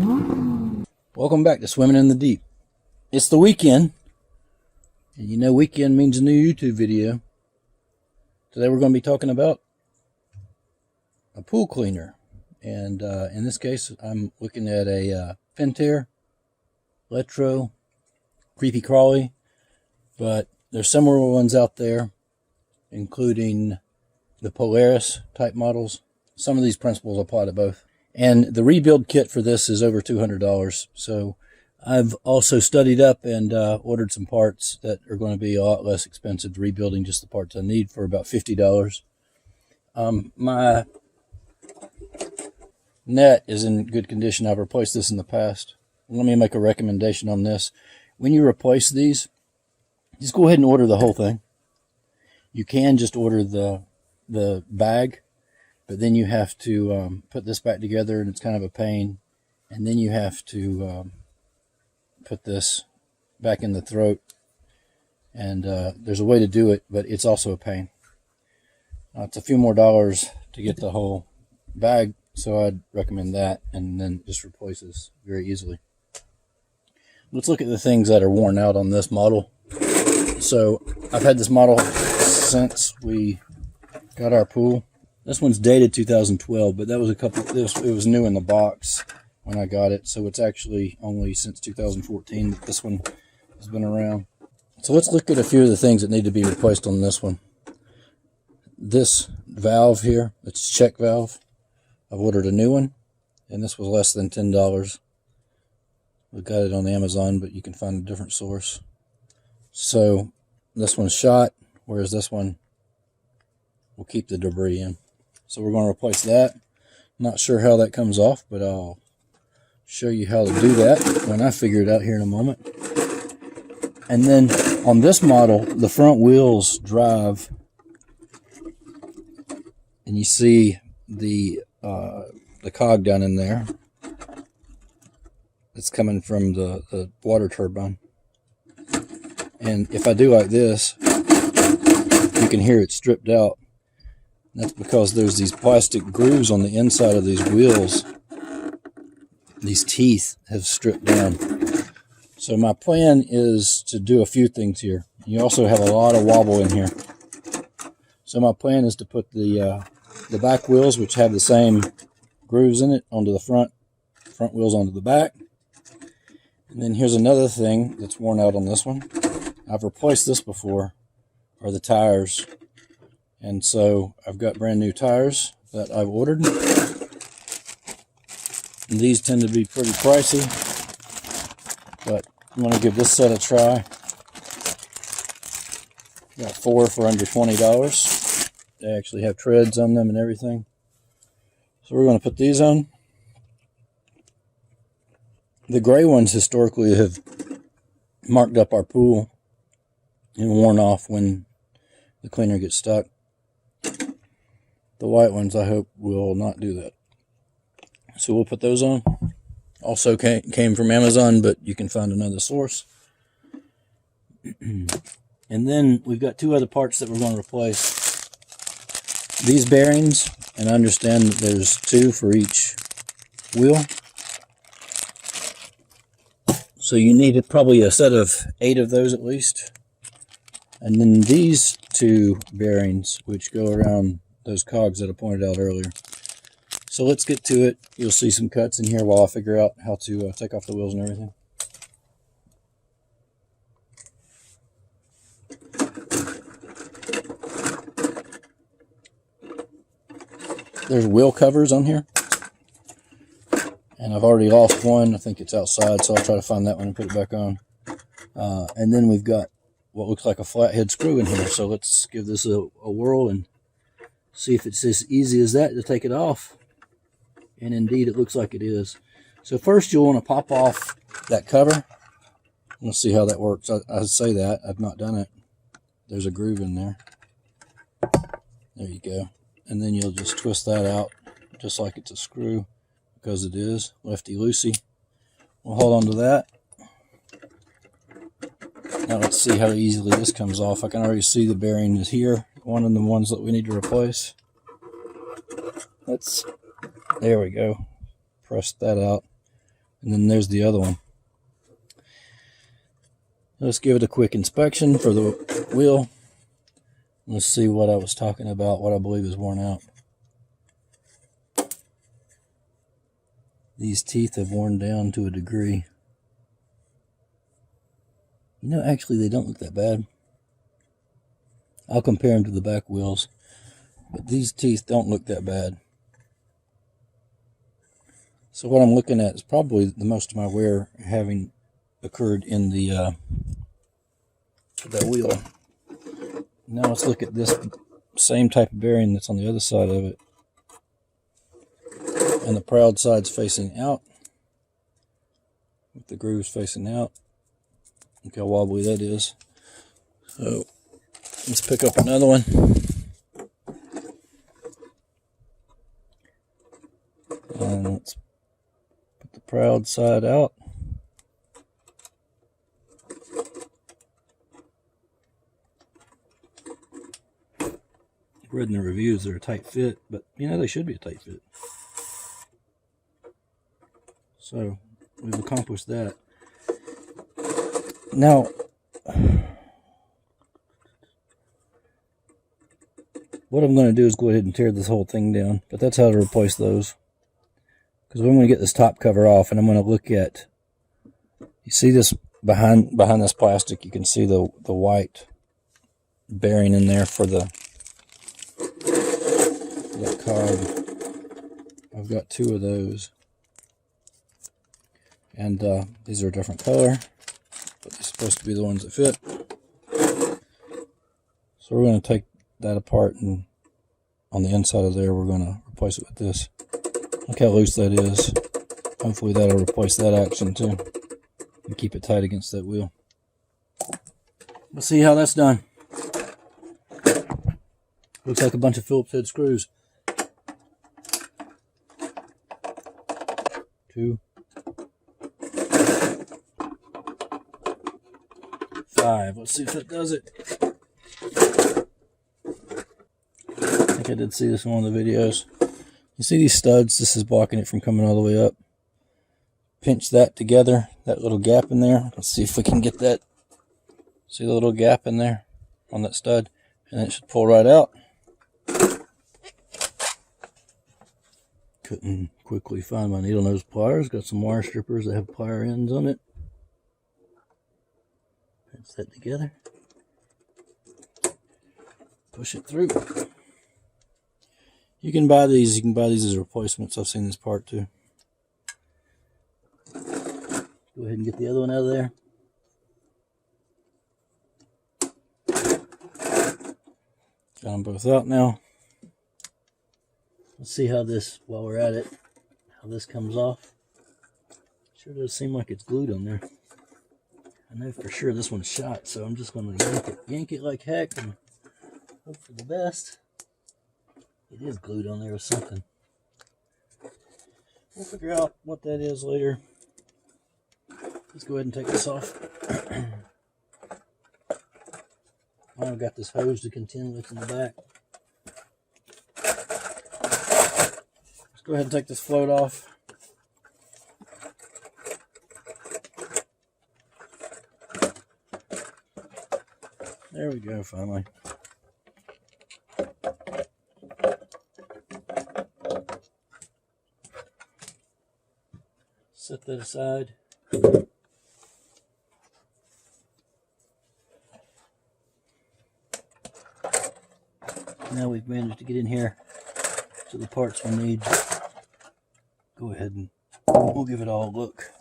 Welcome back to Swimming in the Deep. It's the weekend, and you know weekend means a new YouTube video. Today we're going to be talking about a pool cleaner, and in this case I'm looking at a Pentair Letro Kreepy Krauly, but there's similar ones out there, including the Polaris type models. Some of these principles apply to both. And the rebuild kit for this is over $200. So I've also studied up and ordered some parts that are going to be a lot less expensive, rebuilding just the parts I need for about $50. My net is in good condition. I've replaced this in the past. Let me make a recommendation on this. When you replace these, just go ahead and order the whole thing. You can just order the bag, but then you have to put this back together, and it's kind of a pain. And then you have to put this back in the throat, and there's a way to do it, but it's also a pain. It's a few more dollars to get the whole bag, so I'd recommend that, and then just replace this very easily. Let's look at the things that are worn out on this model. So I've had this model since we got our pool. This one's dated 2012, but that was it was new in the box when I got it, so it's actually only since 2014 that this one has been around. So let's look at a few of the things that need to be replaced on this one. This valve here, it's a check valve. I've ordered a new one, and this was less than $10. We got it on Amazon, but you can find a different source. So this one's shot, whereas this one will keep the debris in. So we're going to replace that. Not sure how that comes off, but I'll show you how to do that when I figure it out here in a moment. And then on this model, the front wheels drive, and you see the cog down in there. It's coming from the water turbine. And if I do like this, you can hear it stripped out. That's because there's these plastic grooves on the inside of these wheels. These teeth have stripped down. So my plan is to do a few things here. You also have a lot of wobble in here. So my plan is to put the back wheels, which have the same grooves in it, onto the front wheels onto the back. And then here's another thing that's worn out on this one. I've replaced this before, are the tires. And so I've got brand new tires that I've ordered. And these tend to be pretty pricey, but I'm going to give this set a try. Got 4 for under $20. They actually have treads on them and everything. So we're going to put these on. The gray ones historically have marked up our pool and worn off when the cleaner gets stuck. The white ones, I hope, will not do that. So we'll put those on. Also came from Amazon, but you can find another source. And then we've got 2 other parts that we're going to replace. These bearings, and I understand that there's 2 for each wheel. So you need probably a set of 8 of those at least. And then these 2 bearings, which go around those cogs that I pointed out earlier. So let's get to it. You'll see some cuts in here while I figure out how to take off the wheels and everything. There's wheel covers on here, and I've already lost one. I think it's outside, so I'll try to find that one and put it back on. And then we've got what looks like a flathead screw in here, so let's give this a whirl and see if it's as easy as that to take it off. And indeed it looks like it is. So first you'll want to pop off that cover. Let's see how that works. I say that, I've not done it. There's a groove in there. There you go. And then you'll just twist that out just like it's a screw, because it is lefty-loosey. We'll hold on to that. Now let's see how easily this comes off. I can already see the bearing is here, one of the ones that we need to replace. There we go. Press that out. and then there's the other one. Let's give it a quick inspection for the wheel. Let's see what I was talking about, what I believe is worn out. These teeth have worn down to a degree. You know, actually they don't look that bad. I'll compare them to the back wheels, but these teeth don't look that bad. So what I'm looking at is probably the most of my wear having occurred in the that wheel. Now let's look at this same type of bearing that's on the other side of it. And the proud side's facing out, with the grooves facing out. Look how wobbly that is. So let's pick up another one. And let's put the proud side out. Read in the reviews they're a tight fit, but you know, they should be a tight fit. So we've accomplished that. Now, what I'm going to do is go ahead and tear this whole thing down, but that's how to replace those. Because I'm going to get this top cover off, and I'm going to look at, you see this behind this plastic, you can see the white bearing in there for that cog. I've got two of those, and these are a different color, but they're supposed to be the ones that fit. So we're going to take that apart, and on the inside of there we're going to replace it with this. Look how loose that is. Hopefully that'll replace that action too and keep it tight against that wheel. Let's see how that's done. Looks like a bunch of Phillips head screws. 2, 5. Let's see if that does it. I think I did see this in one of the videos. You see these studs? This is blocking it from coming all the way up. Pinch that together, that little gap in there. Let's see if we can get that. See the little gap in there on that stud? And it should pull right out. Couldn't quickly find my needle nose pliers. Got some wire strippers that have plier ends on it. Pinch that together. Push it through. You can buy these. You can buy these as replacements. I've seen this part too. Go ahead and get the other one out of there. Got them both out now. Let's see how this, while we're at it, how this comes off. Sure does seem like it's glued on there. I know for sure this one's shot, so I'm just going to yank it like heck and hope for the best. It is glued on there with something. We'll figure out what that is later. Let's go ahead and take this off. I've got this hose to contend with in the back. Let's go ahead and take this float off. There we go, finally. Set that aside. Now we've managed to get in here to the parts we need. Go ahead and we'll give it all a look.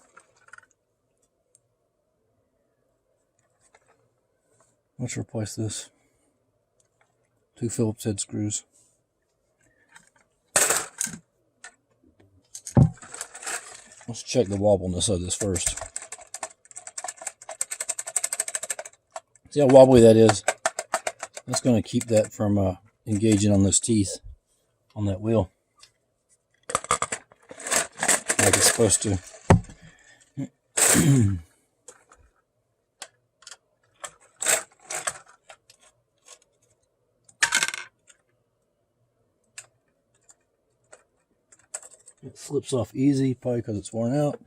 Let's replace this. 2 Phillips head screws. Let's check the wobbliness of this first. See how wobbly that is? That's going to keep that from engaging on those teeth on that wheel like it's supposed to. It slips off easy, probably because it's worn out.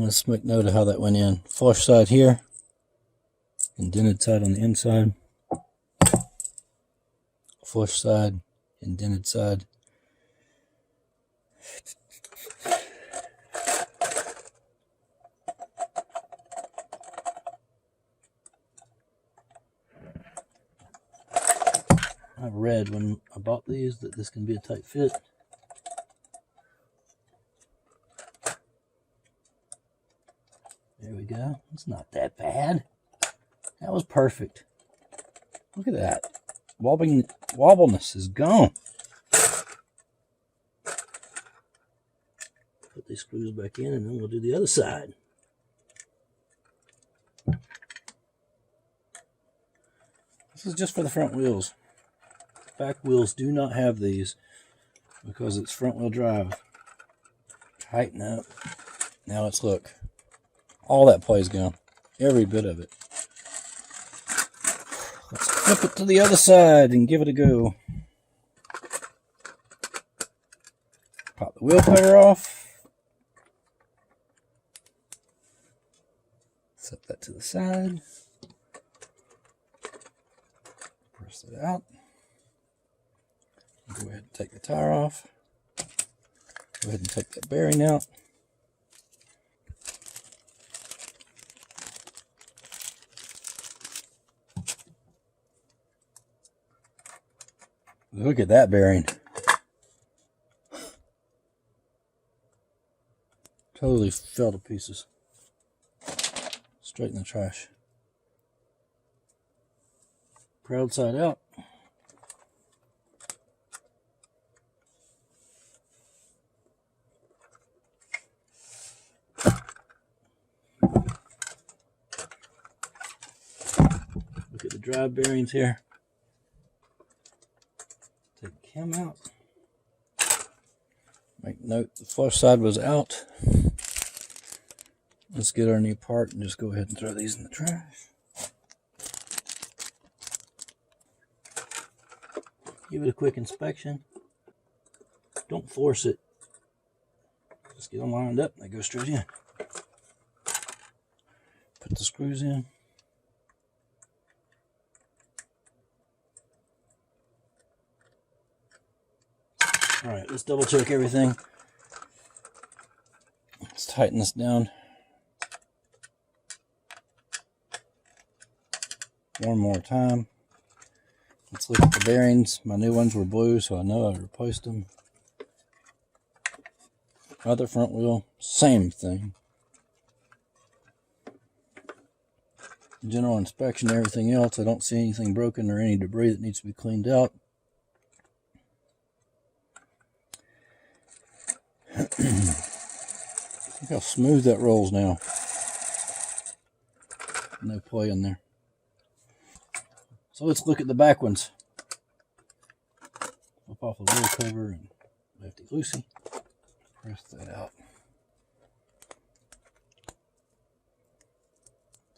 let's make note of how that went in. Flush side here, indented side on the inside. Flush side, indented side. I read when I bought these that this can be a tight fit. There we go. It's not that bad. That was perfect. Look at that. Wobbleness is gone. Put these screws back in and then we'll do the other side. This is just for the front wheels. Back wheels do not have these because it's front wheel drive. Tighten up. Now let's look. All that play's gone. Every bit of it. Let's flip it to the other side and give it a go. Pop the wheel cover off. Set that to the side. Press it out. Go ahead and take the tire off. Go ahead and take that bearing out. Look at that bearing. Totally fell to pieces. Straight in the trash. Proud side out. Look at the drive bearings here. Take him out. Make note the flush side was out. Let's get our new part and just go ahead and throw these in the trash. Give it a quick inspection. Don't force it. Just get them lined up and they go straight in. Put the screws in. Alright, let's double check everything. Let's tighten this down. One more time. Let's look at the bearings. My new ones were blue, so I know I replaced them. Other front wheel, same thing. General inspection, everything else. I don't see anything broken or any debris that needs to be cleaned out. Look how smooth that rolls now. No play in there. So let's look at the back ones. Flip off the wheel cover and lefty-loosey. Press that out.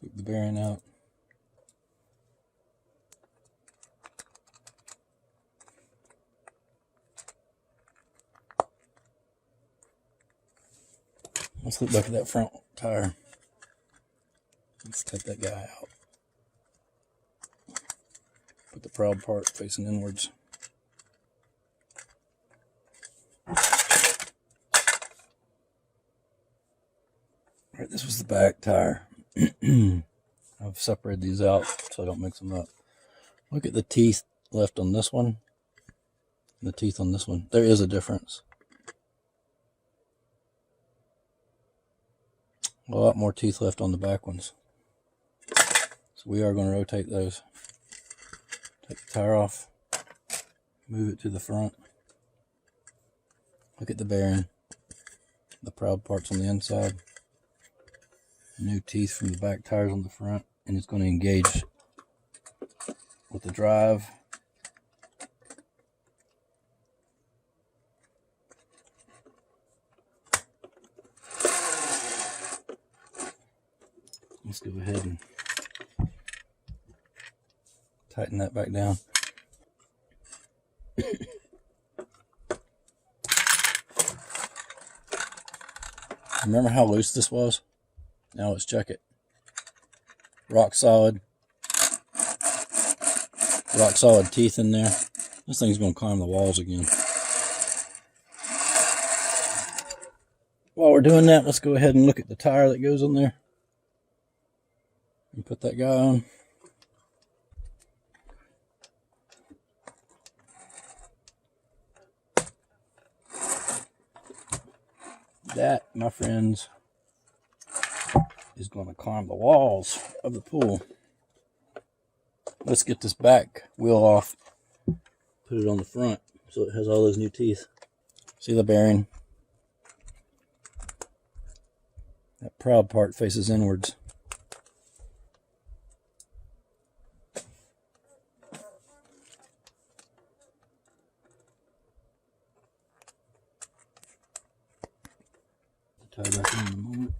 Take the bearing out. Let's look back at that front tire. Let's take that guy out. Put the proud part facing inwards. Alright, this was the back tire. I've separated these out so I don't mix them up. Look at the teeth left on this one and the teeth on this one. There is a difference. A lot more teeth left on the back ones. So we are going to rotate those. Take the tire off. Move it to the front. Look at the bearing. The proud parts on the inside. New teeth from the back tires on the front. And it's going to engage with the drive. Let's go ahead and tighten that back down. Remember how loose this was? Now let's check it. Rock solid teeth in there. This thing's going to climb the walls again. While we're doing that, let's go ahead and look at the tire that goes on there. And put that guy on. That, my friends, is going to climb the walls of the pool. Let's get this back wheel off. Put it on the front so it has all those new teeth. See the bearing? That proud part faces inwards. Tie back in a moment.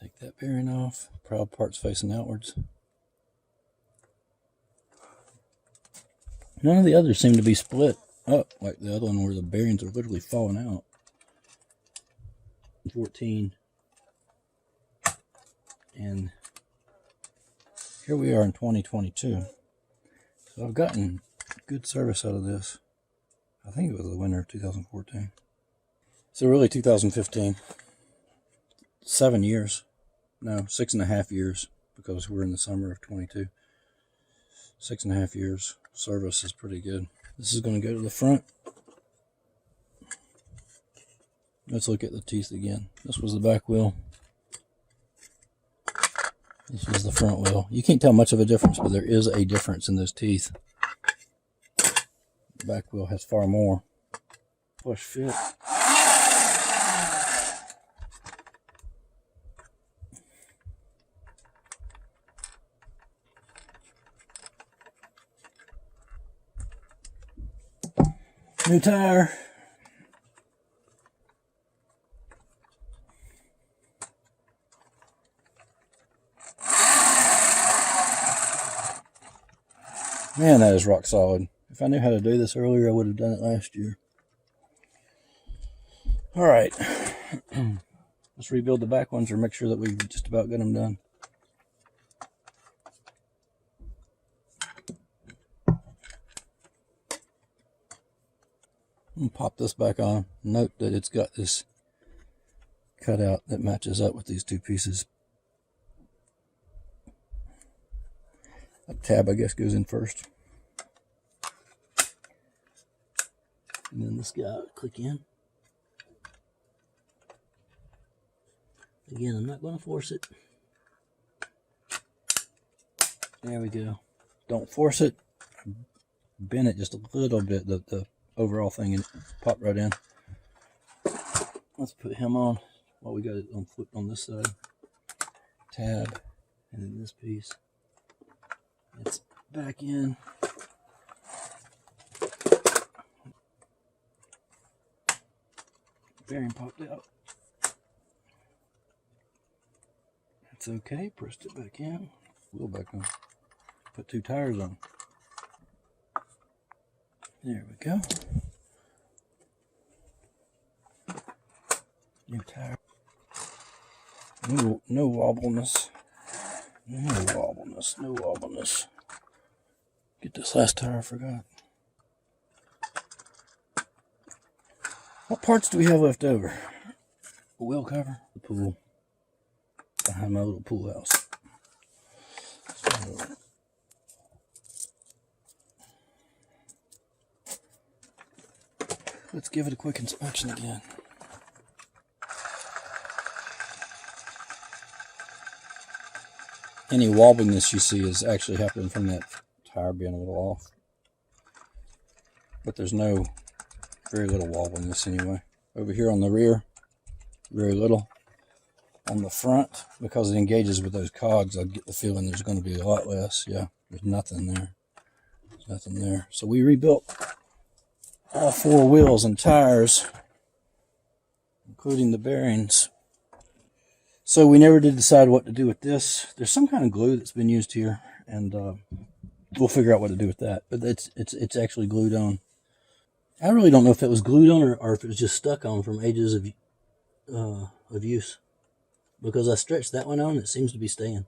Take that bearing off. Proud part's facing outwards. None of the others seem to be split up like the other one where the bearings are literally falling out. 14. And here we are in 2022. So I've gotten good service out of this. I think it was the winter of 2014. So really 2015. 7 years. No, 6.5 years, because we're in the summer of 22. 6.5 years. Service is pretty good. This is going to go to the front. Let's look at the teeth again. This was the back wheel. This is the front wheel. You can't tell much of a difference, but there is a difference in those teeth. The back wheel has far more. Flush fit. New tire. Man, that is rock solid. If I knew how to do this earlier, I would have done it last year. All right. Let's rebuild the back ones or make sure that we just about got them done. And pop this back on. Note that it's got this cutout that matches up with these two pieces. A tab, I guess, goes in first. And then this guy will click in. Again, I'm not going to force it. There we go. Don't force it. Bend it just a little bit. The overall thing and pop right in. Let's put him on while we got it on flipped on this side. Tab, and then this piece. It's back in. Bearing popped out. That's okay. Pressed it back in. Wheel back on. Put two tires on. There we go. New tire. No wobbleness. No wobbleness. No wobbleness. Get this last tire, I forgot. What parts do we have left over? A wheel cover. The pool. Behind my little pool house. So, let's give it a quick inspection again. Any wobbliness you see is actually happening from that tire being a little off. But there's very little wobbliness anyway. Over here on the rear, very little. On the front, because it engages with those cogs, I get the feeling there's going to be a lot less. Yeah, there's nothing there. There's nothing there. So we rebuilt all four wheels and tires, including the bearings. So we never did decide what to do with this. There's some kind of glue that's been used here, and we'll figure out what to do with that. But it's actually glued on. I really don't know if it was glued on or if it was just stuck on from ages of use. because I stretched that one on, it seems to be staying.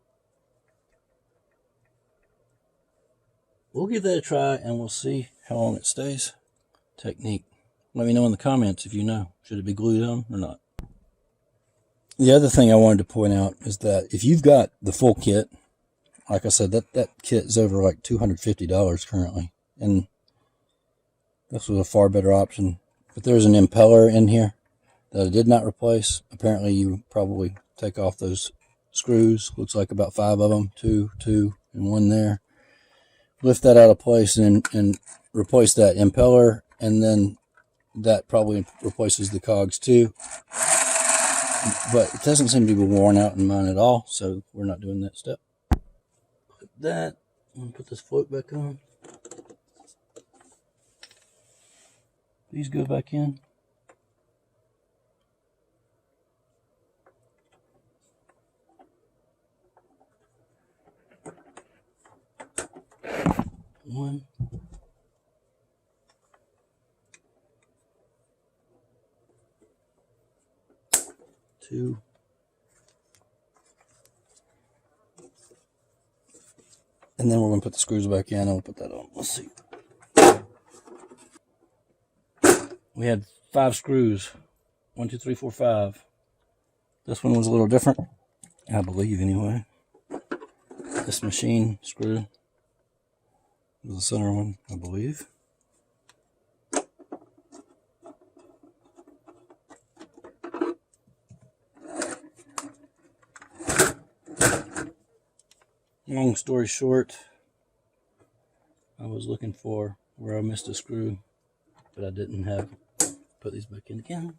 We'll give that a try and we'll see how long it stays. Technique. Let me know in the comments if you know. Should it be glued on or not? The other thing I wanted to point out is that if you've got the full kit, like I said, that kit is over like $250 currently. And this was a far better option. But there's an impeller in here that I did not replace. Apparently you probably take off those screws. Looks like about 5 of them. Two, and one there. Lift that out of place and replace that impeller. And then that probably replaces the cogs too. But it doesn't seem to be worn out in mine at all. So we're not doing that step. Put that. I'm going to put this float back on. These go back in. One. Two. And then we're going to put the screws back in and we'll put that on. Let's see. We had 5 screws. 1, 2, 3, 4, 5. This one was a little different, I believe anyway. This machine screw was the center one, I believe. Long story short, I was looking for where I missed a screw, but I didn't have. Put these back in again.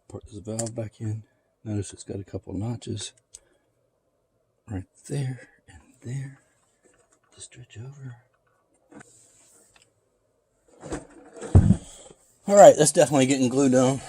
Put this valve back in. Notice it's got a couple notches right there and there to stretch over. All right, that's definitely getting glued on.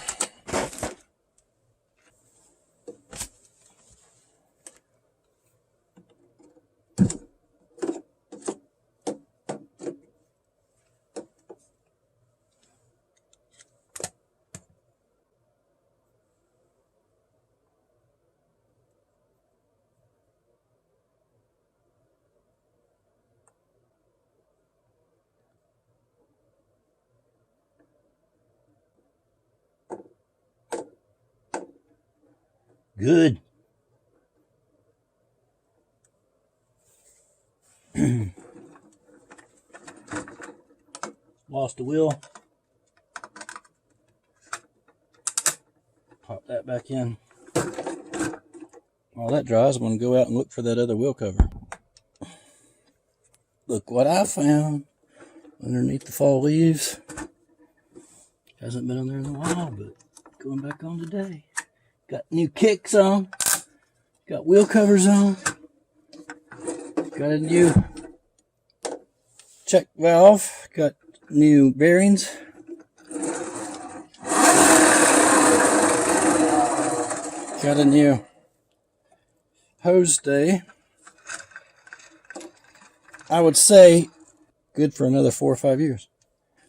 Good. Lost the wheel. Pop that back in. While that dries, I'm going to go out and look for that other wheel cover. Look what I found underneath the fall leaves. Hasn't been on there in a while, but going back on today. Got new kicks on. Got wheel covers on. Got a new check valve. Got new bearings. Got a new hose stay. I would say good for another 4 or 5 years.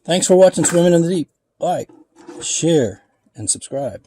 Thanks for watching Swimming in the Deep. Like, share, and subscribe.